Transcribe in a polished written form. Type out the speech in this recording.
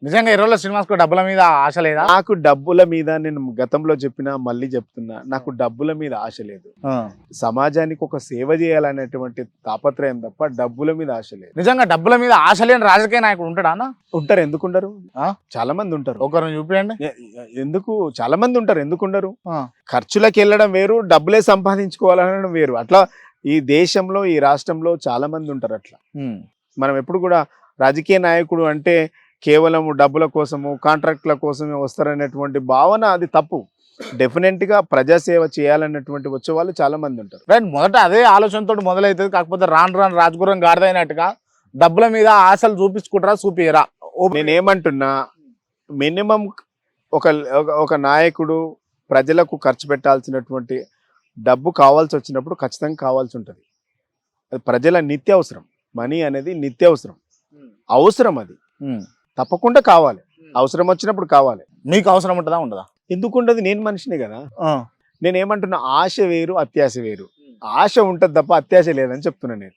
నిజంగా హీరోల శ్రీనివాస్ డబ్బుల మీద ఆశ లేదా? నాకు డబ్బుల మీద నేను గతంలో చెప్పినా మళ్ళీ చెప్తున్నా, నాకు డబ్బుల మీద ఆశ లేదు. సమాజానికి ఒక సేవ చేయాలనేటువంటి తాపత్రయం తప్ప డబ్బుల మీద ఆశ లేదు. నిజంగా డబ్బుల మీద ఆశ లేని రాజకీయ నాయకుడు ఉంటాడా అన్న? ఉంటారు, ఎందుకుండరు? ఆ? చాలా మంది ఉంటారు. ఒకరిని చూపించండి. ఎందుకు చాలా మంది ఉంటారు, ఎందుకుండరు? ఆ. ఖర్చులకు వెళ్ళడం వేరు, డబ్బులే సంపాదించుకోవాలనడం వేరు. అట్లా ఈ దేశంలో ఈ రాష్ట్రంలో చాలా మంది ఉంటారు అట్లా. మనం ఎప్పుడు కూడా రాజకీయ నాయకుడు అంటే కేవలం డబ్బుల కోసము కాంట్రాక్ట్ల కోసమే వస్తారనేటువంటి భావన అది తప్పు. డెఫినెట్ గా ప్రజాసేవ చేయాలన్నటువంటి వచ్చే వాళ్ళు చాలా మంది ఉంటారు. రైట్, మొదట అదే ఆలోచనతో మొదలవుతుంది. కాకపోతే రాను రాను రాజగురం గాడిదైనట్టుగా డబ్బుల మీద ఆశలు చూపించుకుంటారా చూపియరా? నేనేమంటున్నా, మినిమం ఒక ఒక నాయకుడు ప్రజలకు ఖర్చు పెట్టాల్సినటువంటి డబ్బు కావాల్సి వచ్చినప్పుడు ఖచ్చితంగా కావాల్సి ఉంటుంది. అది ప్రజల నిత్యావసరం. మనీ అనేది నిత్యావసరం, అవసరం. అది తప్పకుండా కావాలి, అవసరం వచ్చినప్పుడు కావాలి. మీకు అవసరం ఉంటుందా ఉండదా? ఎందుకుండదు? నేను మనిషినే కదా. నేనేమంటున్నా, ఆశ వేరు అత్యాశ వేరు. ఆశ ఉంటది తప్ప అత్యాశ లేదని చెప్తున్నా నేను.